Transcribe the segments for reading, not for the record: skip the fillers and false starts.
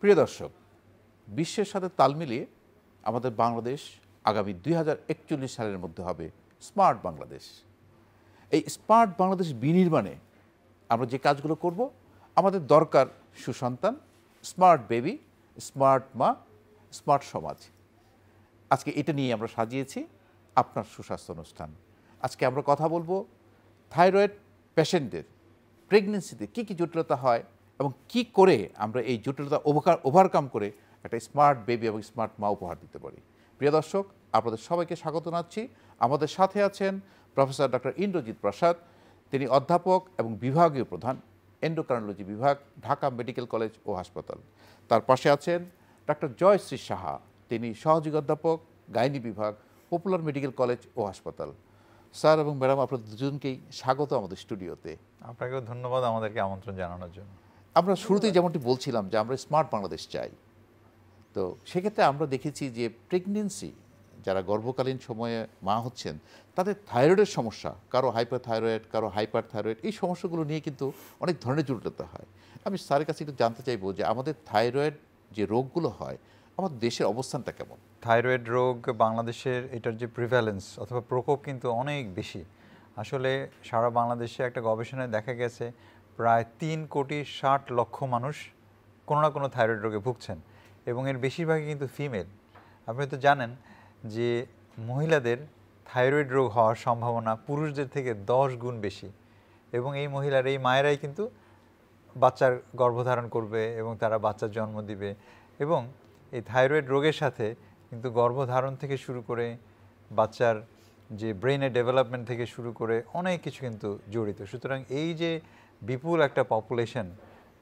প্রিয় দর্শক, বিশ্বের সাথে তাল মিলিয়ে আমাদের বাংলাদেশ আগামী 2041 সালের মধ্যে হবে স্মার্ট বাংলাদেশ। এই স্মার্ট বাংলাদেশ বিনির্মাণে আমরা যে কাজগুলো করব, আমাদের দরকার সুসন্তান, স্মার্ট বেবি, স্মার্ট মা, স্মার্ট সমাজ। আজকে এটা নিয়ে আমরা সাজিয়েছি আপনার সুস্বাস্থ্য অনুষ্ঠান। আজকে আমরা কথা বলবো থাইরয়েড পেশেন্টদের প্রেগনেন্সিতে কী কী জটিলতা হয় এবং কি করে আমরা এই জটিলতা ওভারকাম করে একটা স্মার্ট বেবি এবং স্মার্ট মা উপহার দিতে পারি। প্রিয় দর্শক, আপনাদের সবাইকে স্বাগত জানাচ্ছি। আমাদের সাথে আছেন প্রফেসর ডক্টর ইন্দ্রজিৎ প্রসাদ, তিনি অধ্যাপক এবং বিভাগীয় প্রধান, এন্ডোক্রাইনোলজি বিভাগ, ঢাকা মেডিকেল কলেজ ও হাসপাতাল। তার পাশে আছেন ডক্টর জয়শ্রী সাহা, তিনি সহযোগী অধ্যাপক, গাইনি বিভাগ, পপুলার মেডিকেল কলেজ ও হাসপাতাল। স্যার এবং ম্যাডাম, আপনাদের দুজনকেই স্বাগত আমাদের স্টুডিওতে। আপনাকেও ধন্যবাদ আমাদেরকে আমন্ত্রণ জানানোর জন্য। আমরা শুরুতেই যেমনটি বলছিলাম যে আমরা স্মার্ট বাংলাদেশ চাই, তো সেক্ষেত্রে আমরা দেখেছি যে প্রেগনেন্সি, যারা গর্ভকালীন সময়ে মা হচ্ছেন, তাদের থাইরয়েডের সমস্যা, কারো হাইপার থাইরয়েড, কারো হাইপার থাইরয়েড, এই সমস্যাগুলো নিয়ে কিন্তু অনেক ধরনের জটিলতা হয়। আমি স্যারের কাছে একটু জানতে চাইবো যে আমাদের থাইরয়েড যে রোগগুলো হয়, আমাদের দেশের অবস্থানটা কেমন? থাইরয়েড রোগ বাংলাদেশের এটার যে প্রিভ্যালেন্স অথবা প্রকোপ কিন্তু অনেক বেশি। আসলে সারা বাংলাদেশে একটা গবেষণায় দেখা গেছে প্রায় 3,60,00,000 মানুষ কোনো না কোনো থাইরয়েড রোগে ভুগছেন এবং এর বেশিরভাগই কিন্তু ফিমেল। আপনি তো জানেন যে মহিলাদের থাইরয়েড রোগ হওয়ার সম্ভাবনা পুরুষদের থেকে 10 গুণ বেশি এবং এই মহিলার, এই মায়েরাই কিন্তু বাচ্চার গর্ভধারণ করবে এবং তারা বাচ্চার জন্ম দিবে। এবং এই থাইরয়েড রোগের সাথে কিন্তু গর্ভধারণ থেকে শুরু করে বাচ্চার যে ব্রেনের ডেভেলপমেন্ট থেকে শুরু করে অনেক কিছু কিন্তু জড়িত। সুতরাং এই যে বিপুল একটা পপুলেশন,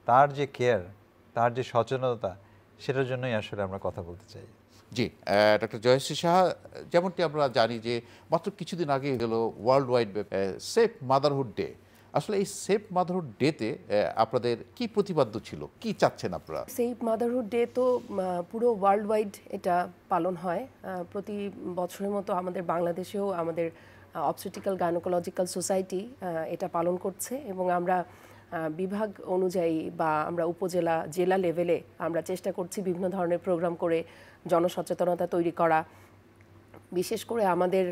তার যে কেয়ার, তার যে সচেতনতা, সেটার জন্যই আসলে আমরা কথা বলতে চাই। জি, ডক্টর জয়শ্রী সাহা, যেমনটি আমরা জানি যে মাত্র কিছুদিন আগে হলো world wide safe motherhood day. আসলে এই সেফ মাদারহুড ডেতে আপনাদের কি প্রতিপাদ্য ছিল, কি চাচ্ছেন আপনারা? সেফ মাদারহুড ডে তো পুরো ওয়ার্ল্ড ওয়াইড এটা পালন হয়। প্রতি বছরের মতো আমাদের বাংলাদেশেও আমাদের অবস্টেট্রিক্যাল গাইনোকোলজিক্যাল সোসাইটি এটা পালন করছে এবং আমরা বিভাগ অনুযায়ী বা আমরা উপজেলা, জেলা লেভেলে আমরা চেষ্টা করছি বিভিন্ন ধরনের প্রোগ্রাম করে জনসচেতনতা তৈরি করা। বিশেষ করে আমাদের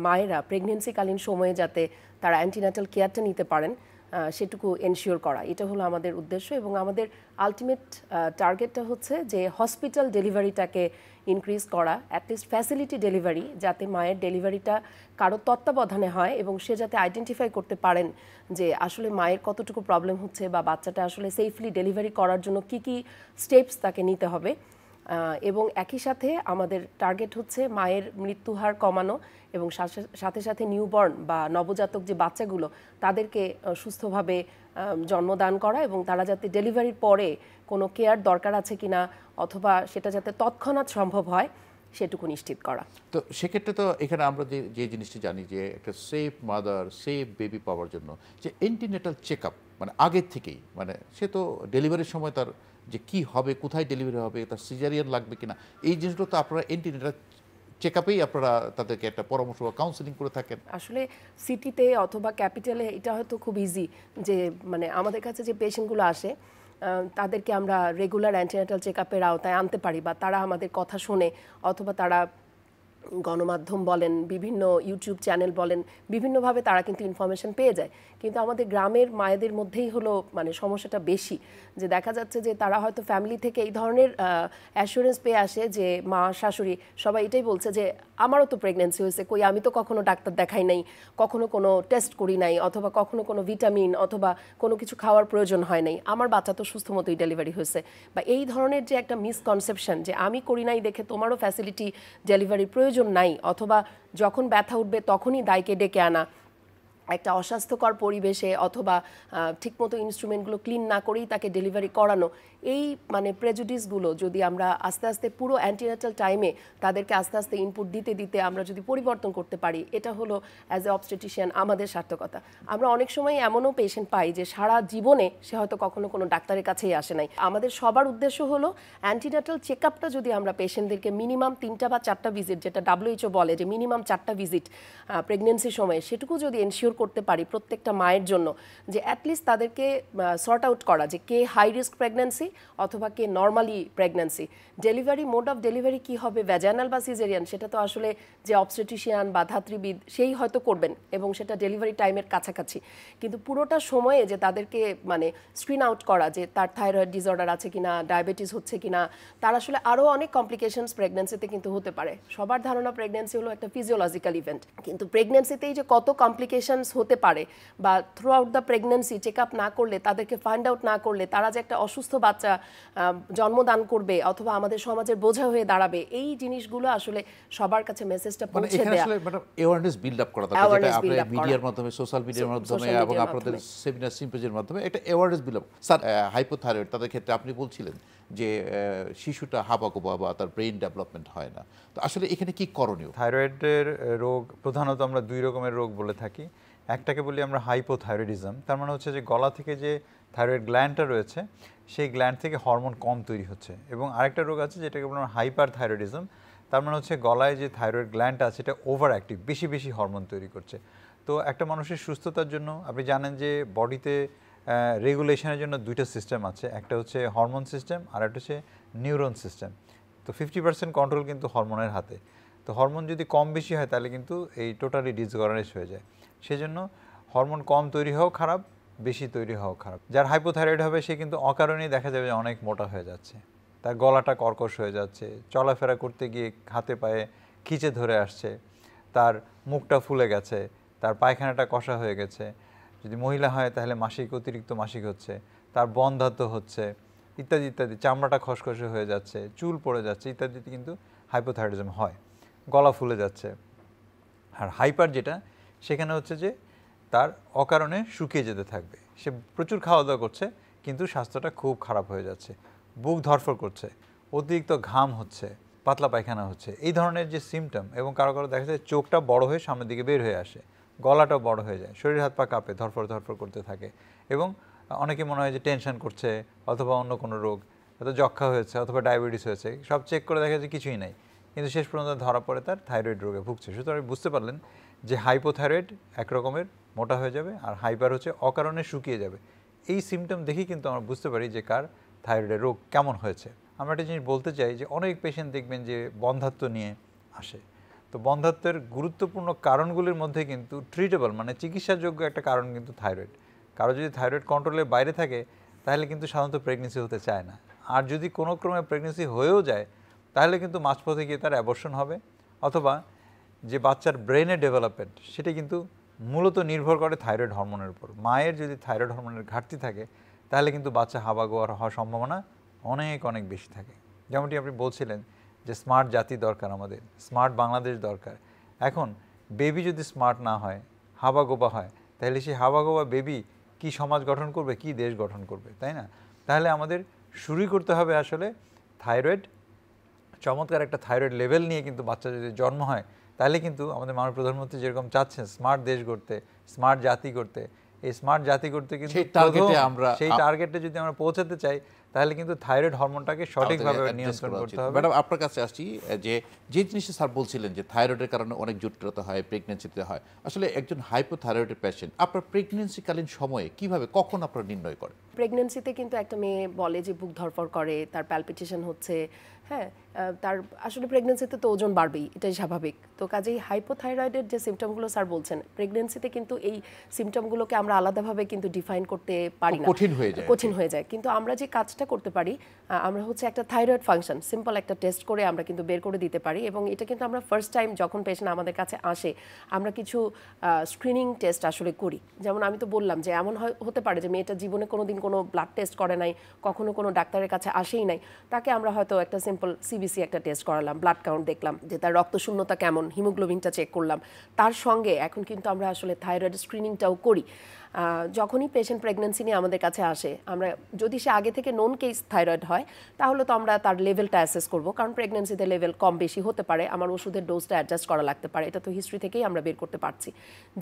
মায়েরা প্রেগনেন্সিকালীন সময়ে যাতে তারা অ্যান্টিনাটাল কেয়ারটা নিতে পারেন সেটুকু এনশিওর করা, এটা হলো আমাদের উদ্দেশ্য। এবং আমাদের আলটিমেট টার্গেটটা হচ্ছে যে হসপিটাল ডেলিভারিটাকে ইনক্রিজ করা, অ্যাটলিস্ট ফ্যাসিলিটি ডেলিভারি, যাতে মায়ের ডেলিভারিটা কারো তত্ত্বাবধানে হয় এবং সে যাতে আইডেন্টিফাই করতে পারেন যে আসলে মায়ের কতটুকু প্রবলেম হচ্ছে বা বাচ্চাটা আসলে সেফলি ডেলিভারি করার জন্য কি কি স্টেপস তাকে নিতে হবে। এবং একই সাথে আমাদের টার্গেট হচ্ছে মায়ের মৃত্যুহার কমানো এবং সাথে সাথে নিউবর্ন বা নবজাতক যে বাচ্চাগুলো, তাদেরকে সুস্থভাবে জন্মদান করা এবং তারা যাতে ডেলিভারির পরে কোনো কেয়ার দরকার আছে কিনা অথবা সেটা যাতে তৎক্ষণাৎ সম্ভব হয় সেটুকু নিশ্চিত করা। তো সেক্ষেত্রে তো এখানে আমরা যে জিনিসটি জানি যে একটা সেফ মাদার, সেফ বেবি পাওয়ার জন্য যে অ্যান্টিনেটাল চেক আপ, মানে আগের থেকেই, মানে সে তো ডেলিভারির সময় তার যে কি হবে, কোথায় ডেলিভারি হবে, তার সিজারিয়ান লাগবে কিনা, এই জিনিসগুলো তো আপনারা অ্যান্টিনেটাল চেক আপেই আপনারা তাদেরকে একটা পরামর্শ বা কাউন্সেলিং করে থাকেন। আসলে সিটিতে অথবা ক্যাপিটালে এটা হয়তো খুব ইজি যে মানে আমাদের কাছে যে পেশেন্টগুলো আসে তাদেরকে আমরা রেগুলার অ্যান্টিনেটাল চেক আপের আওতায় আনতে পারি বা তারা আমাদের কথা শোনে অথবা তারা গণমাধ্যম বলেন, বিভিন্ন ইউটিউব চ্যানেল বলেন, বিভিন্নভাবে তারা কিন্তু ইনফরমেশন পেয়ে যায়। কিন্তু আমাদের গ্রামের মায়েদের মধ্যেই হলো মানে সমস্যাটা বেশি, যে দেখা যাচ্ছে যে তারা হয়তো ফ্যামিলি থেকে এই ধরনের অ্যাসুরেন্স পেয়ে আসে যে মা, শাশুড়ি সবাই এটাই বলছে যে আমারও তো প্রেগনেন্সি হয়েছে, কই আমি তো কখনো ডাক্তার দেখাই নাই, কখনো কোনো টেস্ট করি নাই, অথবা কখনো কোনো ভিটামিন অথবা কোনো কিছু খাওয়ার প্রয়োজন হয় নাই, আমার বাচ্চা তো সুস্থ মতোই ডেলিভারি হয়েছে। বা এই ধরনের যে একটা মিসকনসেপশন যে আমি করি নাই দেখে তোমারও ফ্যাসিলিটি ডেলিভারির প্রয়োজন নাই, অথবা যখন ব্যথা উঠবে তখনই দায়কে ডেকে আনা, একটা অস্বাস্থ্যকর পরিবেশে অথবা ঠিকমতো ইনস্ট্রুমেন্টগুলো ক্লিন না করেই তাকে ডেলিভারি করানো, এই মানে প্রেজুডিসগুলো যদি আমরা আস্তে আস্তে পুরো অ্যান্টিনেটাল টাইমে তাদেরকে আস্তে আস্তে ইনপুট দিতে দিতে আমরা যদি পরিবর্তন করতে পারি, এটা হলো অ্যাজ এ অবস্টেটিশিয়ান আমাদের সার্থকতা। আমরা অনেক সময় এমনও পেশেন্ট পাই যে সারা জীবনে সে হয়তো কখনো কোনো ডাক্তারের কাছেই আসে নাই। আমাদের সবার উদ্দেশ্য হলো অ্যান্টিনেটাল চেক আপটা যদি আমরা পেশেন্টদেরকে মিনিমাম 3টা বা 4টা ভিজিট, যেটা WHO বলে যে মিনিমাম 4টা ভিজিট প্রেগনেন্সির সময়, সেটুকু যদি এনশিওর এনশিওর করতে পারি প্রত্যেকটা মায়ের জন্য যে অ্যাটলিস্ট তাদেরকে সর্ট আউট করা যে কে হাই রিস্ক প্রেগন্যান্সি অথবা কে normally pregnancy, delivery mode of delivery কী হবে, ভ্যাজাইনাল বা সিজারিয়ান, সেটা তো আসলে যে অবস্টেট্রিশিয়ান বা ধাত্রীবিদ সেই হয়তো করবেন এবং সেটা ডেলিভারি টাইমের কাছাকাছি, কিন্তু পুরোটা সময়ে যে তাদেরকে মানে স্ক্রিন আউট করা যে তার থাইরয়েড ডিসঅর্ডার আছে কিনা, ডায়াবেটিস হচ্ছে কিনা, তার আসলে আরও অনেক কমপ্লিকেশনস প্রেগন্যান্সিতে কিন্তু হতে পারে। সবার ধারণা প্রেগন্যান্সি হলো একটা ফিজিওলজিক্যাল ইভেন্ট, কিন্তু প্রেগন্যান্সিতেই যে কত কমপ্লিকেশনস হতে পারে বা throughout the pregnancy check up না করলে, তাদেরকে ফাইন্ড আউট না করলে তারা যে একটা অসুস্থ বাচ্চা জন্মদান করবে অথবা আমাদের সমাজের বোঝা হয়ে দাঁড়াবে, এই জিনিসগুলো আসলে সবার কাছে মেসেজটা পৌঁছে দেয়া, অ্যাওয়ারনেস বিল্ড আপ করা দরকার, যেটা আপনারা মিডিয়ার মাধ্যমে, সোশ্যাল মিডিয়ার মাধ্যমে এবং আপনাদের সেমিনার সিম্পোজিয়ামের মাধ্যমে একটা awareness build up. Sir, hypothyroid তাদের ক্ষেত্রে আপনি বলছিলেন যে শিশুটা হাবাগোবা বা তার ব্রেইন ডেভেলপমেন্ট হয় না, তো আসলে এখানে কি করণীয়? থাইরয়েডের রোগ প্রধানত আমরা দুই রকমের রোগ বলে থাকি। একটাকে বলি আমরা হাইপোথাইরয়েডিজম, তার মানে হচ্ছে যে গলা থেকে যে থাইরয়েড গ্ল্যান্ডটা রয়েছে সেই গ্ল্যান্ড থেকে হরমোন কম তৈরি হচ্ছে, এবং আরেকটা রোগ আছে যেটাকে বলি আমরা হাইপার থাইরয়েডিজম, তার মানে হচ্ছে গলায় যে থাইরয়েড গ্ল্যান্ডটা আছে এটা ওভার অ্যাক্টিভ, বেশি বেশি হরমোন তৈরি করছে। তো একটা মানুষের সুস্থতার জন্য আপনি জানেন যে বডিতে রেগুলেশনের জন্য দুইটা সিস্টেম আছে, একটা হচ্ছে হরমোন সিস্টেম আর একটা হচ্ছে নিউরন সিস্টেম। তো 50% কন্ট্রোল কিন্তু হরমোনের হাতে। তো হরমোন যদি কম বেশি হয় তাহলে কিন্তু এই টোটালি ডিসঅর্গানাইজ হয়ে যায়। সেজন্য হরমোন কম তৈরি হওয়াও খারাপ, বেশি তৈরি হওয়াও খারাপ। যার হাইপোথাইরয়েড হবে সে কিন্তু অকারণেই দেখা যাবে যে অনেক মোটা হয়ে যাচ্ছে, তার গলাটা কর্কশ হয়ে যাচ্ছে, চলাফেরা করতে গিয়ে হাতে পায়ে খিচে ধরে আসছে, তার মুখটা ফুলে গেছে, তার পায়খানাটা কষা হয়ে গেছে, যদি মহিলা হয় তাহলে মাসিক অতিরিক্ত মাসিক হচ্ছে, তার বন্ধ্যাত্ব হচ্ছে, ইত্যাদি ইত্যাদি, চামড়াটা খসখসে হয়ে যাচ্ছে, চুল পড়ে যাচ্ছে, ইত্যাদিতে কিন্তু হাইপোথাইরয়েডিজম হয়, গলা ফুলে যাচ্ছে। আর হাইপার যেটা, সেখানে হচ্ছে যে তার অকারণে শুকিয়ে যেতে থাকবে, সে প্রচুর খাওয়া দাওয়া করছে কিন্তু স্বাস্থ্যটা খুব খারাপ হয়ে যাচ্ছে, বুক ধরফর করছে, অতিরিক্ত ঘাম হচ্ছে, পাতলা পায়খানা হচ্ছে, এই ধরনের যে সিমটম। এবং কারো কারো দেখা যায় চোখটা বড় হয়ে সামনের দিকে বের হয়ে আসে, গলাটাও বড় হয়ে যায়, শরীর হাত পা কাঁপে, ধরফর ধরফর করতে থাকে, এবং অনেকে মনে হয় যে টেনশন করছে অথবা অন্য কোনো রোগ, হয়তো যক্ষা হয়েছে অথবা ডায়াবেটিস হয়েছে, সব চেক করে দেখা যায় কিছুই নাই, কিন্তু শেষ পর্যন্ত ধরা পড়ে তার থাইরয়েড রোগে ভুগছে। সুতরাং বুঝতে পারলেন যে হাইপোথাইরয়েড এক রকমের মোটা হয়ে যাবে, আর হাইপার হচ্ছে অকারণে শুকিয়ে যাবে। এই সিমটম দেখেই কিন্তু আমরা বুঝতে পারি যে কার থাইরয়েডের রোগ কেমন হয়েছে। আমরা একটা জিনিস বলতে চাই যে অনেক পেশেন্ট দেখবেন যে বন্ধ্যাত্ব নিয়ে আসে, তো বন্ধ্যাত্বের গুরুত্বপূর্ণ কারণগুলির মধ্যে কিন্তু ট্রিটেবল মানে চিকিৎসাযোগ্য একটা কারণ কিন্তু থাইরয়েড। কারো যদি থাইরয়েড কন্ট্রোলের বাইরে থাকে তাহলে কিন্তু সাধারণত প্রেগনেন্সি হতে চায় না, আর যদি কোনো ক্রমে প্রেগনেন্সি হয়েও যায় তাহলে কিন্তু মাঝপথে গিয়ে তার অ্যাবর্শন হবে, অথবা যে বাচ্চার ব্রেনের ডেভেলপমেন্ট সেটা কিন্তু মূলত নির্ভর করে থাইরয়েড হরমোনের উপর। মায়ের যদি থাইরয়েড হরমোনের ঘাটতি থাকে তাহলে কিন্তু বাচ্চা হাবাগোয়ার হওয়ার সম্ভাবনা অনেক অনেক বেশি থাকে। যেমনটি আপনি বলছিলেন যে স্মার্ট জাতি দরকার, আমাদের স্মার্ট বাংলাদেশ দরকার। এখন বেবি যদি স্মার্ট না হয়, হাবাগোবা হয়, তাহলে সেই হাবাগোবা বেবি কি সমাজ গঠন করবে, কি দেশ গঠন করবে, তাই না? তাহলে আমাদের শুরুই করতে হবে আসলে থাইরয়েড, চমৎকার একটা থাইরয়েড লেভেল নিয়ে কিন্তু বাচ্চা যদি জন্ম হয় তাহলে কিন্তু আমাদের মাননীয় প্রধানমন্ত্রী যেরকম চাচ্ছেন স্মার্ট দেশ গড়তে, স্মার্ট জাতি করতে, এই স্মার্ট জাতি করতে কিন্তু সেই টার্গেটে যদি আমরা পৌঁছাতে চাই তাহলে কিন্তু থাইরয়েড হরমোনটাকে সঠিকভাবে নিয়ন্ত্রণ করতে হবে। ম্যাডাম, আপনার কাছে আসছি যে জিনিসটা স্যার বলছিলেন যে থাইরয়েডের কারণে অনেক জটিলতা হয়, প্রেগনেন্সিতে হয়, আসলে একজন হাইপোথাইরয়েডের পেশেন্ট আপনার প্রেগনেন্সিকালীন সময়ে কিভাবে কখন আপনারা নির্ণয় করেন? প্রেগনেন্সিতে কিন্তু একটা মেয়ে বলে যে বুক ধরফর করে, তার প্যালপিটেশন হচ্ছে, হ্যাঁ, তার আসলে প্রেগনেন্সিতে তো ওজন বাড়বেই, এটাই স্বাভাবিক। তো কাজেই হাইপোথাইরয়েডের যে সিমটমগুলো স্যার বলছেন, প্রেগনেন্সিতে কিন্তু এই সিমটমগুলোকে আমরা আলাদাভাবে কিন্তু ডিফাইন করতে পারি না, কঠিন হয়ে যায়। কিন্তু আমরা যে কাজটা করতে পারি, আমরা হচ্ছে একটা থাইরয়েড ফাংশন সিম্পল একটা টেস্ট করে আমরা কিন্তু বের করে দিতে পারি, এবং এটা কিন্তু আমরা ফার্স্ট টাইম যখন পেশেন্ট আমাদের কাছে আসে আমরা কিছু স্ক্রিনিং টেস্ট আসলে করি। যেমন আমি তো বললাম যে এমন হতে পারে যে মেয়েটা জীবনে কোনোদিন কোনো ব্লাড টেস্ট করে নাই, কখনো কোনো ডাক্তারের কাছে আসেই নাই, তাকে আমরা হয়তো একটা সিম্পল সিবিসি একটা টেস্ট করালাম, ব্লাড কাউন্ট দেখলাম যে তার রক্তশূন্যতা কেমন, হিমোগ্লোবিনটা চেক করলাম, তার সঙ্গে এখন কিন্তু আমরা আসলে থাইরয়েড স্ক্রিনিংটাও করি। যখনই পেশেন্ট প্রেগন্যান্সি নিয়ে আমাদের কাছে আসে, আমরা যদি সে আগে থেকে নন কেস থাইরয়েড হয় তাহলে তো আমরা তার লেভেলটা অ্যাসেস করব, কারণ প্রেগন্যান্সিতে লেভেল কম বেশি হতে পারে, আমার ওষুধের ডোজটা অ্যাডজাস্ট করা লাগতে পারে, এটা তো হিস্ট্রি থেকেই আমরা বের করতে পারছি।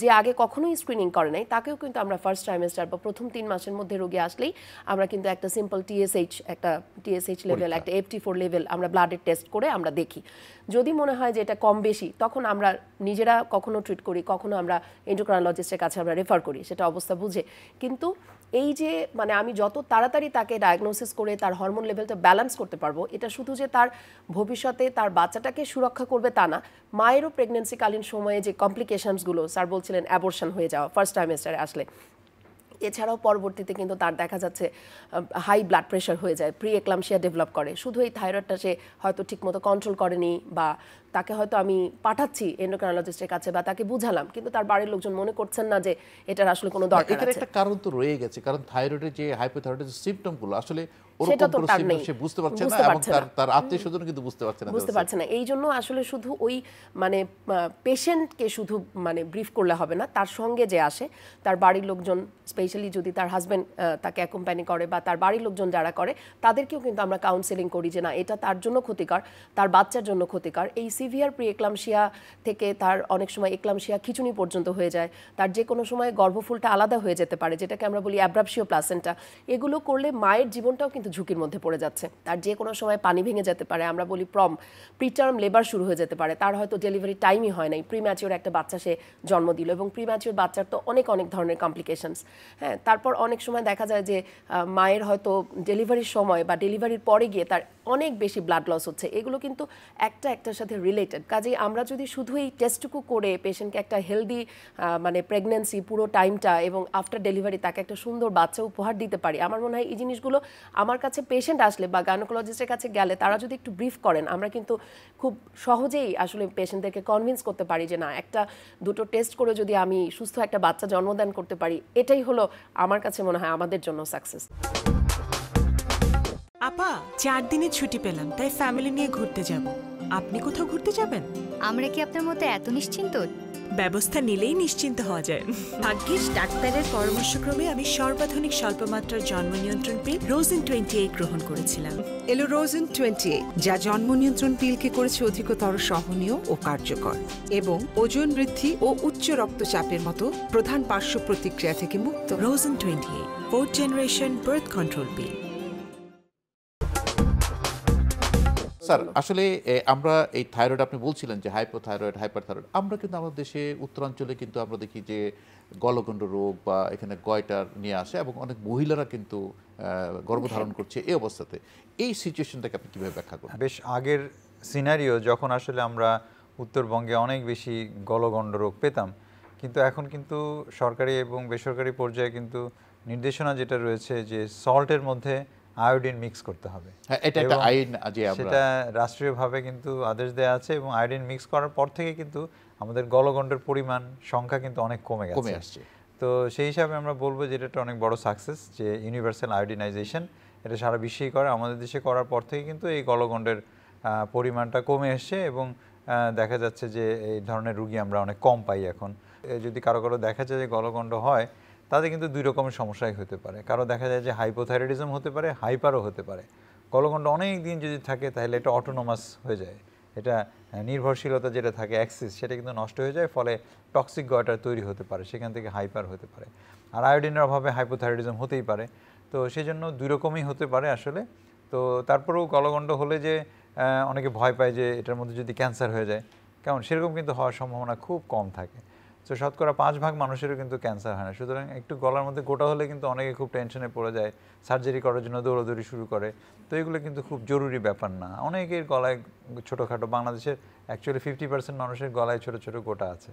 যে আগে কখনোই স্ক্রিনিং করে নাই তাকেও কিন্তু আমরা ফার্স্ট ট্রাইমেস্টার বা প্রথম 3 মাসের মধ্যে রোগী আসলেই আমরা কিন্তু একটা সিম্পল টিএসএইচ লেভেল, একটা FT4 লেভেল আমরা ব্লাডের টেস্ট করে আমরা দেখি। যদি মনে হয় যে এটা কম বেশি, তখন আমরা নিজেরা কখনো ট্রিট করি, কখনো আমরা এন্ডোক্রাইনোলজিস্টের কাছে আমরা রেফার করি, সেটা অবস্থা বুঝে। কিন্তু এই যে মানে আমি যত তাড়াতাড়ি তাকে ডায়াগনোসিস করে তার হরমোন লেভেলটা ব্যালেন্স করতে পারবো, এটা শুধু যে তার ভবিষ্যতে তার বাচ্চাটাকে সুরক্ষা করবে তা না, মায়েরও প্রেগনেন্সিকালীন সময়ে যে কমপ্লিকেশনসগুলো, স্যার বলছিলেন অ্যাবর্শন হয়ে যাওয়া ফার্স্ট ট্রাইমেস্টারে আসলে, এছাড়াও পরবর্তীতে কিন্তু তার দেখা যাচ্ছে হাই ব্লাড প্রেশার হয়ে যায়, প্রি এক্লামশিয়া ডেভেলপ করে। শুধু এই থাইরয়েডটা সে হয়তো ঠিকমতো কন্ট্রোল করেনি, বা তাকে হয়তো আমি পাঠাচ্ছি এন্ডোক্রাইনোলজিস্টের কাছে বা তাকে বুঝালাম, কিন্তু তার বাড়ির লোকজন মনে করছেন না যে এটার আসলে কোনো দরকার এখানে আছে। একটা কারণ তো রয়ে গেছে, কারণ থাইরয়েডের যে হাইপোথাইরয়েডের যে সিম্পটমগুলো আসলে সেটা ওরকম তো কোনো তার সিম্পটম নেই, সে বুঝতে পারছে না, বুঝতে এবং পারছে না। তার আত্মীয়স্বজন কিন্তু বুঝতে পারছে না। বুঝতে পারছে না, এই জন্য আসলে শুধু ওই মানে পেশেন্টকে শুধু মানে ব্রিফ করলে হবে না, তার সঙ্গে যে আসে তার বাড়ির লোকজন, স্পেশালি যদি তার হাজব্যান্ড তাকে অ্যাকম্পানি করে বা তার বাড়ির লোকজন যারা করে, তাদেরকেও কিন্তু আমরা কাউন্সেলিং করি যে না এটা তার জন্য ক্ষতিকর, তার বাচ্চার জন্য ক্ষতিকর। এই সিভিয়ার প্রি এক্লামশিয়া থেকে তার অনেক সময় এক্লামশিয়া খিচুনি পর্যন্ত হয়ে যায়, তার যে কোনো সময় গর্ভফুলটা আলাদা হয়ে যেতে পারে, যেটাকে আমরা বলি অ্যাব্রাপশিও প্লাসেন্টা। এগুলো করলে মায়ের জীবনটাও কিন্তু ঝুঁকির মধ্যে পড়ে যাচ্ছে, তার যে কোনো সময় পানি ভেঙে যেতে পারে, আমরা বলি প্রিটার্ম লেবার শুরু হয়ে যেতে পারে, তার হয়তো ডেলিভারি টাইমই হয় নাই, প্রিম্যাচিওর একটা বাচ্চা সে জন্ম দিল, এবং প্রিম্যাচিওর বাচ্চার তো অনেক ধরনের কমপ্লিকেশনস। হ্যাঁ, তারপর অনেক সময় দেখা যায় যে মায়ের হয়তো ডেলিভারির সময় বা ডেলিভারির পরে গিয়ে তার অনেক বেশি ব্লাড লস হচ্ছে, এগুলো কিন্তু একটার সাথে রিলেটেড। কাজেই আমরা যদি শুধু এই টেস্টটুকু করে পেশেন্টকে একটা হেলদি মানে প্রেগন্যান্সি পুরো টাইমটা এবং আফটার ডেলিভারি তাকে একটা সুন্দর বাচ্চা উপহার দিতে পারি, আমার মনে হয় এই জিনিসগুলো আমার কাছে পেশেন্ট আসলে বা গাইনোকোলজিস্টের কাছে গেলে তারা যদি একটু ব্রিফ করেন, আমরা কিন্তু খুব সহজেই আসলে পেশেন্টদেরকে কনভিন্স করতে পারি যে না, একটা দুটো টেস্ট করে যদি আমি সুস্থ একটা বাচ্চা জন্মদান করতে পারি, এটাই হলো আমার কাছে মনে হয় আমাদের জন্য সাকসেস। আপা 4 দিনের ছুটি পেলাম, তাই ফ্যামিলি নিয়ে ঘুরতে যাব। আপনি কোথাও ঘুরতে যাবেন? আমরা কি আপনার মতো এত নিশ্চিন্ত? ব্যবস্থা নিলেই নিশ্চিন্ত হওয়া যায়। ভাগ্যিস ডাক্তারের পরামর্শক্রমে আমি সর্বাধুনিক স্বল্পমাত্রার জন্ম নিয়ন্ত্রণ পিল রোজিন 28 গ্রহণ করেছিলাম। এলো রোজিন 28, যা জন্ম নিয়ন্ত্রণ পিলকে করেছে অধিকতর সহনীয় ও কার্যকর, এবং ওজন বৃদ্ধি ও উচ্চ রক্তচাপের মতো প্রধান পার্শ্ব প্রতিক্রিয়া থেকে মুক্ত। রোজিন 28 4th জেনারেশন বার্থ কন্ট্রোল পিল। স্যার আসলে আমরা এই থাইরয়েড, আপনি বলছিলেন যে হাইপোথাইরয়েড, হাইপারথাইরয়েড, আমরা কিন্তু আমাদের দেশে উত্তরাঞ্চলে কিন্তু আমরা দেখি যে গলগণ্ড রোগ বা এখানে গয়টার নিয়ে আসে, এবং অনেক মহিলারা কিন্তু গর্ভধারণ করছে। এই অবস্থাতে এই সিচুয়েশনটাকে আপনি কীভাবে ব্যাখ্যা করেন? বেশ আগের সিনারিও যখন আসলে আমরা উত্তরবঙ্গে অনেক বেশি গলগণ্ড রোগ পেতাম, কিন্তু এখন কিন্তু সরকারি এবং বেসরকারি পর্যায়ে কিন্তু নির্দেশনা যেটা রয়েছে যে সল্টের মধ্যে আয়োডিন মিক্স করতে হবে। হ্যাঁ, এটা একটা আইন, সেটা রাষ্ট্রীয়ভাবে কিন্তু আদেশ দেওয়া আছে, এবং আয়োডিন মিক্স করার পর থেকে কিন্তু আমাদের গলগণ্ডের পরিমাণ সংখ্যা কিন্তু অনেক কমে আসছে। তো সেই হিসাবে আমরা বলবো যে এটা অনেক বড় সাকসেস, যে ইউনিভার্সাল আয়োডিনাইজেশন এটা সারা বিশ্বেই করে, আমাদের দেশে করার পর থেকে কিন্তু এই গলগণ্ডের পরিমাণটা কমে এসছে, এবং দেখা যাচ্ছে যে এই ধরনের রুগী আমরা অনেক কম পাই এখন। যদি কারো দেখা যায় যে গলগণ্ড হয়, তাদের কিন্তু 2 রকমের সমস্যাই হতে পারে। কারো দেখা যায় যে হাইপোথাইরয়েডিজম হতে পারে, হাইপারও হতে পারে। গলগণ্ড অনেক দিন যদি থাকে তাহলে এটা অটোনোমাস হয়ে যায়, এটা নির্ভরশীলতা যেটা থাকে অ্যাক্সিস, সেটা কিন্তু নষ্ট হয়ে যায়, ফলে টক্সিক গয়টার তৈরি হতে পারে, সেখান থেকে হাইপার হতে পারে। আর আয়োডিনের অভাবে হাইপোথাইরয়েডিজম হতেই পারে। তো সেই জন্য 2 রকমই হতে পারে আসলে। তো তারপরেও গলগণ্ড হলে যে অনেকে ভয় পায় যে এটার মধ্যে যদি ক্যান্সার হয়ে যায়, কেমন, সেরকম কিন্তু হওয়ার সম্ভাবনা খুব কম থাকে। তো শতকরা 5 ভাগ মানুষেরও কিন্তু ক্যান্সার হয় না। সুতরাং একটু গলার মধ্যে গোটা হলে কিন্তু অনেকে খুব টেনশনে পড়ে যায়, সার্জারি করার জন্য দৌড়াদৌড়ি শুরু করে। তো এগুলো কিন্তু খুব জরুরি ব্যাপার না। অনেকের গলায় ছোটোখাটো, বাংলাদেশের অ্যাকচুয়ালি 50% মানুষের গলায় ছোট ছোট গোটা আছে,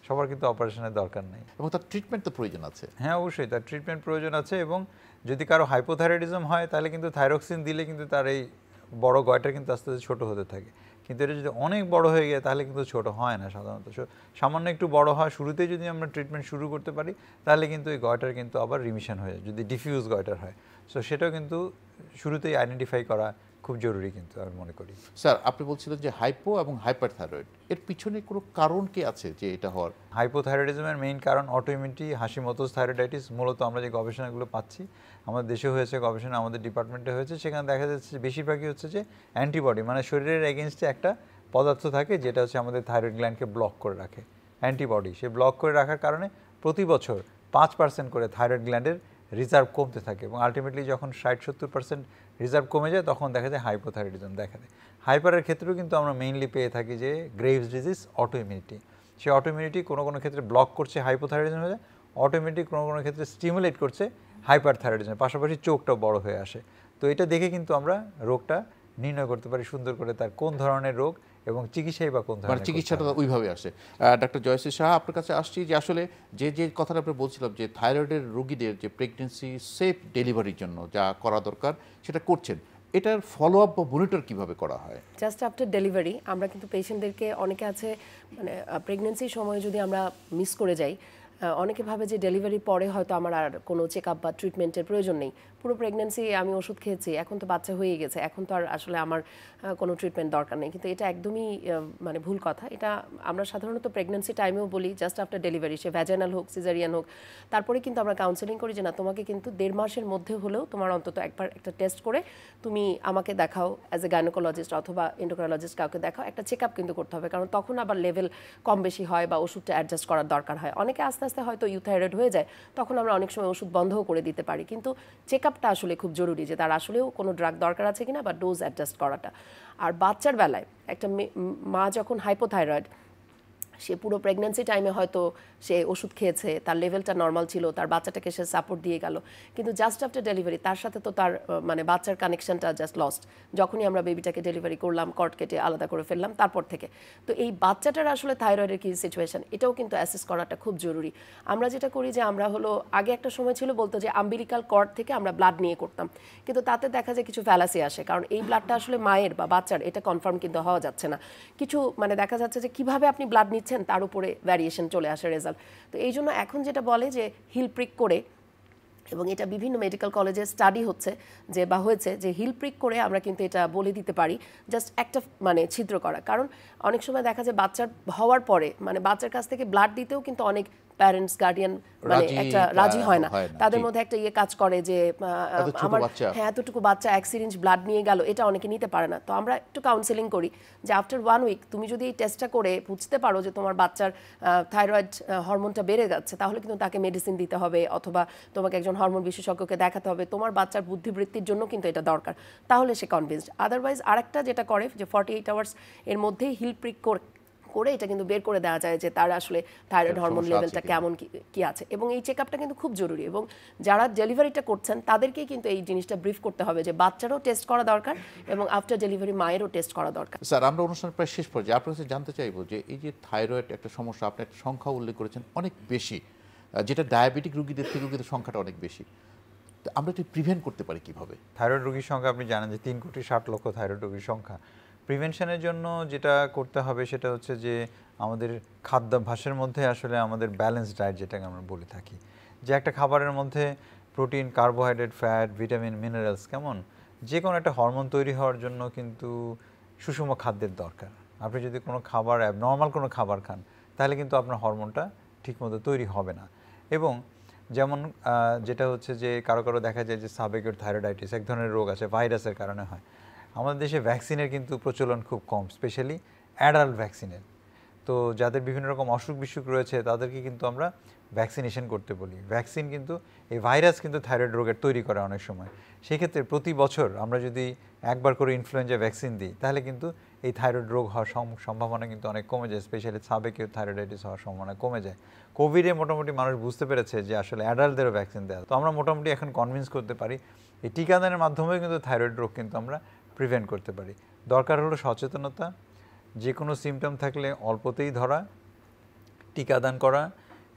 সবার কিন্তু অপারেশনের দরকার নেই, এবং তার ট্রিটমেন্ট তো প্রয়োজন আছে। হ্যাঁ, অবশ্যই তার ট্রিটমেন্ট প্রয়োজন আছে। এবং যদি কারো হাইপোথাইরয়েডিজম হয় তাহলে কিন্তু থাইরক্সিন দিলে কিন্তু তার এই বড় গয়টা কিন্তু আস্তে আস্তে ছোটো হতে থাকে। কিন্তু এটা যদি অনেক বড় হয়ে যায় তাহলে কিন্তু ছোট হয় না সাধারণত, সামান্য একটু বড় হয়। শুরুতেই যদি আমরা ট্রিটমেন্ট শুরু করতে পারি তাহলে কিন্তু এই গয়টার কিন্তু আবার রিমিশন হয়ে যায়, যদি ডিফিউজ গয়টার হয়। সো সেটাও কিন্তু শুরুতেই আইডেন্টিফাই করা, খুব জরুরি কিন্তু আমি মনে করি। স্যার আপনি বলছিলেন যে হাইপো এবং হাইপারথাইরয়েড এর পিছনে কোনো কারণ কি আছে যে এটা হওয়ার? হাইপোথাইরয়েডিজমের মেইন কারণ অটোইমিউনিটি, হাসিমতোজ থাইরয়েডাইটিস। মূলত আমরা যে গবেষণাগুলো পাচ্ছি, আমাদের দেশে হয়েছে গবেষণা, আমাদের ডিপার্টমেন্টে হয়েছে, সেখানে দেখা যাচ্ছে যে বেশিরভাগই হচ্ছে যে অ্যান্টিবডি, মানে শরীরের এগেনস্টে একটা পদার্থ থাকে যেটা হচ্ছে আমাদের থাইরয়েড গ্ল্যান্ডকে ব্লক করে রাখে, অ্যান্টিবডি। সে ব্লক করে রাখার কারণে প্রতি বছর 5% করে থাইরয়েড গ্ল্যান্ডের রিজার্ভ কমতে থাকে এবং আলটিমেটলি যখন 60-70% রিজার্ভ কমে যায় তখন দেখা যায় হাইপোথাইরয়েডিজম দেখা দেয়। হাইপারের ক্ষেত্রেও কিন্তু আমরা মেইনলি পেয়ে থাকি যে গ্রেভস ডিজিজ, অটোইমিউনিটি। সেই অটোইমিউনিটি কোনো কোনো ক্ষেত্রে ব্লক করছে হাইপোথাইরয়েডিজম হয়ে যায়, অটোইমিউনিটি কোনো কোনো ক্ষেত্রে স্টিমুলেট করছে হাইপারথাইরয়েডিজম, পাশাপাশি চোখটাও বড় হয়ে আসে। তো এটা দেখে কিন্তু আমরা রোগটা নির্ণয় করতে পারি সুন্দর করে, তার কোন ধরনের রোগ এবং চিকিৎসাই বা কোন ধরনের, চিকিৎসাটা ওইভাবে আসে। ডক্টর জয়শ্রী সাহা আপনার কাছে আসছি যে আসলে যে কথাটা আমরা বলছিলাম যে থাইরয়েডের রোগীদের যে প্রেগনেন্সি সেফ ডেলিভারির জন্য যা করা দরকার সেটা করছেন, এটার ফলো আপ বা মনিটর কিভাবে করা হয়? জাস্ট আফটার ডেলিভারি আমরা কিন্তু পেশেন্টদেরকে, অনেকে আছে মানে প্রেগনেন্সির সময় যদি আমরা মিস করে যাই, অনেকে ভাবে যে ডেলিভারির পরে হয়তো আমার আর কোনো চেক আপ বা ট্রিটমেন্টের প্রয়োজন নেই, পুরো প্রেগনেন্সি আমি ওষুধ খেয়েছি, এখন তো বাচ্চা হয়ে গেছে, এখন তো আর আসলে আমার কোনো ট্রিটমেন্ট দরকার নেই। কিন্তু এটা একদমই মানে ভুল কথা। এটা আমরা সাধারণত প্রেগনেন্সি টাইমেও বলি, জাস্ট আফটার ডেলিভারি, সে ভ্যাজাইনাল হোক সিজারিয়ান হোক, তারপরে কিন্তু আমরা কাউন্সেলিং করি যে না, তোমাকে কিন্তু 1.5 মাসের মধ্যে হলেও তোমার অন্তত একবার একটা টেস্ট করে তুমি আমাকে দেখাও, অ্যাজ এ গাইনোকোলজিস্ট অথবা এন্ডোক্রাইনোলজিস্ট কাউকে দেখাও, একটা চেক আপ কিন্তু করতে হবে, কারণ তখন আবার লেভেল কম বেশি হয় বা ওষুধটা অ্যাডজাস্ট করার দরকার হয়। অনেকে আস্তে আস্তে হয়তো ইউথাইরয়েড হয়ে যায়, তখন আমরা অনেক সময় ওষুধ বন্ধও করে দিতে পারি, কিন্তু চেক আপটা আসলে খুব জরুরি যে তার আসলেও কোনো ড্রাগ দরকার আছে কিনা বা ডোজ অ্যাডজাস্ট করাটা। আর বাচ্চার বেলায় একটা মা যখন হাইপোথাইরয়েড, সে পুরো প্রেগন্যান্সি টাইমে হয়তো সে ওষুধ খেয়েছে, তার লেভেলটা নর্মাল ছিল, তার বাচ্চাটাকে সে সাপোর্ট দিয়ে গেল, কিন্তু জাস্ট আফটার ডেলিভারি তার সাথে তো তার মানে বাচ্চার কানেকশনটা জাস্ট লস্ট। যখনই আমরা বেবিটাকে ডেলিভারি করলাম, কর্ড কেটে আলাদা করে ফেললাম, তারপর থেকে তো এই বাচ্চাটার আসলে থাইরয়েডের কি সিচুয়েশন, এটাও কিন্তু অ্যাসেস করাটা খুব জরুরি। আমরা যেটা করি যে আমরা হলো, আগে একটা সময় ছিল বলতো যে আম্বিলিকাল কর্ড থেকে আমরা ব্লাড নিয়ে করতাম, কিন্তু তাতে দেখা যায় কিছু ফ্যালাসি আসে, কারণ এই ব্লাডটা আসলে মায়ের বা বাচ্চার এটা কনফার্ম কিন্তু হওয়া যাচ্ছে না। কিছু মানে দেখা যাচ্ছে যে কিভাবে আপনি ব্লাড নিচ্ছেন তার উপরে ভ্যারিয়েশন চলে আসে রেজাল্ট। তো এই জন্য এখন যেটা বলে যে হিল প্রিক করে, এবং এটা বিভিন্ন মেডিকেল কলেজে স্টাডি হচ্ছে যে বা হয়েছে যে হিল প্রিক করে আমরা কিন্তু এটা বলে দিতে পারি, জাস্ট একটা মানে ছিদ্র করা। কারণ অনেক সময় দেখা যায় বাচ্চার হওয়ার পরে মানে বাচ্চার কাছ থেকে ব্লাড দিতেও কিন্তু অনেক প্যারেন্টস গার্ডিয়ান মানে একটা রাজি হয় না, তাদের মধ্যে একটা ইয়ে কাজ করে যে আমার হ্যাঁ এতটুকু বাচ্চা 1 সিরিঞ্জ ব্লাড নিয়ে গেল, এটা অনেকে নিতে পারে না। তো আমরা একটু কাউন্সেলিং করি যে আফটার 1 উইক তুমি যদি এই টেস্টটা করে বুঝতে পারো যে তোমার বাচ্চার থাইরয়েড হরমোনটা বেড়ে যাচ্ছে, তাহলে কিন্তু তাকে মেডিসিন দিতে হবে অথবা তোমাকে একজন হরমোন বিশেষজ্ঞকে দেখাতে হবে, তোমার বাচ্চার বুদ্ধিবৃত্তির জন্য কিন্তু এটা দরকার, তাহলে সে কনভিন্সড। আদারওয়াইজ আরেকটা যেটা করে যে 48 আওয়ার্স এর মধ্যেই হিল প্রিক করে এটা কিন্তু বের করে দেওয়া যায় যে তার আসলে থাইরয়েড হরমোন লেভেলটা কেমন কি আছে, এবং এই চেকআপটা কিন্তু খুব জরুরি। এবং যারা ডেলিভারিটা করছেন তাদেরকেই কিন্তু এই জিনিসটা ব্রিফ করতে হবে যে বাচ্চারও টেস্ট করা দরকার এবং আফটার ডেলিভারি মায়েরও টেস্ট করা দরকার। স্যার আমরা অনুষ্ঠানের প্রায় শেষ পর্যায়ে আপনার কাছে জানতে চাইবো যে এই যে থাইরয়েড একটা সমস্যা, আপনি একটা সংখ্যা উল্লেখ করেছেন অনেক বেশি, যেটা ডায়াবেটিক রোগীদের থেকে কিন্তু সংখ্যাটা অনেক বেশি, তো আমরা এটি প্রিভেন্ট করতে পারি কিভাবে? থাইরয়েড রোগীর সংখ্যা আপনি জানেন যে 3,60,00,000 থাইরয়েড রোগীর সংখ্যা। প্রিভেনশনের জন্য যেটা করতে হবে সেটা হচ্ছে যে আমাদের খাদ্যাভ্যাসের মধ্যে আসলে আমাদের ব্যালেন্স ডায়েট যেটাকে আমরা বলে থাকি, যে একটা খাবারের মধ্যে protein, carbohydrate, fat, vitamin, minerals, কেমন যে কোনো একটা হরমোন তৈরি হওয়ার জন্য কিন্তু সুষম খাদ্যের দরকার। আপনি যদি কোনো খাবার অ্যাবনর্মাল কোনো খাবার খান তাহলে কিন্তু আপনার হরমোনটা ঠিকমতো তৈরি হবে না। এবং যেমন যেটা হচ্ছে যে কারো কারো দেখা যায় যে সাবেকিউর থাইরয়েডাইটিস এক ধরনের রোগ আছে, ভাইরাসের কারণে হয়। আমাদের দেশে ভ্যাকসিনের কিন্তু প্রচলন খুব কম, স্পেশালি অ্যাডাল্ট ভ্যাকসিনের। তো যাদের বিভিন্ন রকম অসুখ বিসুখ রয়েছে তাদেরকে কিন্তু আমরা ভ্যাকসিনেশন করতে বলি। ভ্যাকসিন কিন্তু এই ভাইরাস কিন্তু থাইরয়েড রোগের তৈরি করে অনেক সময়। সেক্ষেত্রে প্রতি বছর আমরা যদি একবার করে ইনফ্লুয়েঞ্জা ভ্যাকসিন দিই তাহলে কিন্তু এই থাইরয়েড রোগ হওয়ার সম্ভাবনা কিন্তু অনেক কমে যায়, স্পেশালি সাবেকিউর থাইরয়েডাইটিস হওয়ার সম্ভাবনা কমে যায়। কোভিডে মোটামুটি মানুষ বুঝতে পেরেছে যে আসলে অ্যাডাল্টদেরও ভ্যাকসিন দেওয়া, তো আমরা মোটামুটি এখন কনভিন্স করতে পারি এই টিকাদানের মাধ্যমেও কিন্তু থাইরয়েড রোগ কিন্তু আমরা প্রিভেন্ট করতে পারি। দরকার হলো সচেতনতা, যে কোনো সিমটম থাকলে অল্পতেই ধরা, টিকাদান করা,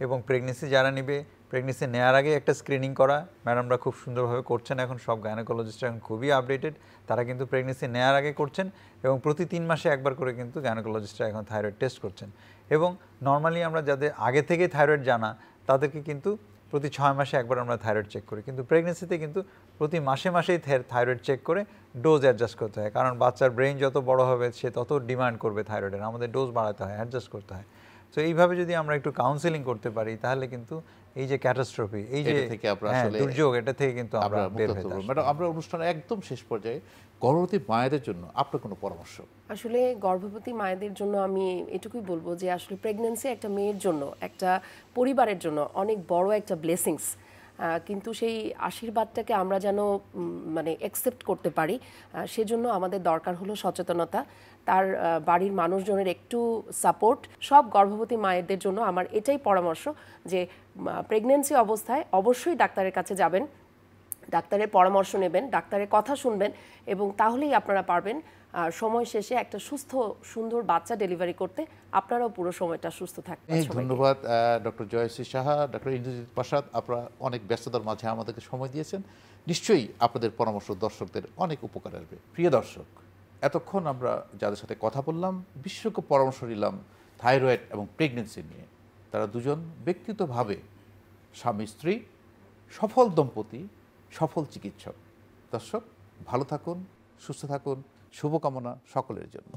এবং প্রেগনেন্সি যারা নেবে প্রেগনেন্সি নেওয়ার আগে একটা স্ক্রিনিং করা। ম্যাডামরা খুব সুন্দরভাবে করছেন, এখন সব গাইনোকোলজিস্টরা এখন খুবই আপডেটেড, তারা কিন্তু প্রেগনেন্সি নেওয়ার আগে করছেন এবং প্রতি 3 মাসে একবার করে কিন্তু গাইনোকোলজিস্টরা এখন থাইরয়েড টেস্ট করছেন। এবং নর্মালি আমরা যাদের আগে থেকেই থাইরয়েড জানা তাদেরকে কিন্তু প্রতি 6 মাসে একবার আমরা থাইরয়েড চেক করি, কিন্তু প্রেগনেন্সিতে কিন্তু প্রতি মাসে মাসেই থাইরয়েড চেক করে ডোজ অ্যাডজাস্ট করতে হয়, কারণ বাচ্চার ব্রেন যত বড় হবে সে তত ডিমান্ড করবে থাইরয়েডের, আমাদের ডোজ বাড়াতে হয়, অ্যাডজাস্ট করতে হয়। তো এইভাবে যদি আমরা একটু কাউন্সেলিং করতে পারি তাহলে কিন্তু এই যে ক্যাটাস্ট্রফি, এই যে দুর্যোগ, এটা থেকে কিন্তু আমরা বের হতে পারব। ম্যাডাম, আমরা অনুষ্ঠানের একদম শেষ পর্যায়ে গর্ভবতী মায়েদের জন্য আপনার কোনো পরামর্শ? আসলে গর্ভবতী মায়েদের জন্য আমি এটুকুই বলবো যে আসলে প্রেগন্যান্সি একটা মেয়ের জন্য, একটা পরিবারের জন্য অনেক বড় একটা ব্লেসিংস, কিন্তু সেই আশীর্বাদটাকে আমরা যেন মানে অ্যাকসেপ্ট করতে পারি, সেজন্য আমাদের দরকার হলো সচেতনতা, তার বাড়ির মানুষজনের একটু সাপোর্ট। সব গর্ভবতী মায়েদের জন্য আমার এটাই পরামর্শ যে প্রেগন্যান্সি অবস্থায় অবশ্যই ডাক্তারের কাছে যাবেন, ডাক্তারের পরামর্শ নেবেন, ডাক্তারের কথা শুনবেন, এবং তাহলেই আপনারা পারবেন সময় শেষে একটা সুস্থ সুন্দর বাচ্চা ডেলিভারি করতে। আপনারাও পুরো সময়টা সুস্থ থাকবেন। ধন্যবাদ ডক্টর জয়শ্রী সাহা, ডক্টর ইন্দ্রজিৎ প্রসাদ, আপনারা অনেক ব্যস্ততার মাঝে আমাদেরকে সময় দিয়েছেন। নিশ্চয়ই আপনাদের পরামর্শ দর্শকদের অনেক উপকার আসবে। প্রিয় দর্শক, এতক্ষণ আমরা যাদের সাথে কথা বললাম, বিশেষজ্ঞ পরামর্শ নিলাম থাইরয়েড এবং প্রেগনেন্সি নিয়ে। তারা দুজন ব্যক্তিগতভাবে স্বামী স্ত্রী, সফল দম্পতি, সফল চিকিৎসক। দর্শক, ভালো থাকুন, সুস্থ থাকুন, শুভকামনা সকলের জন্য।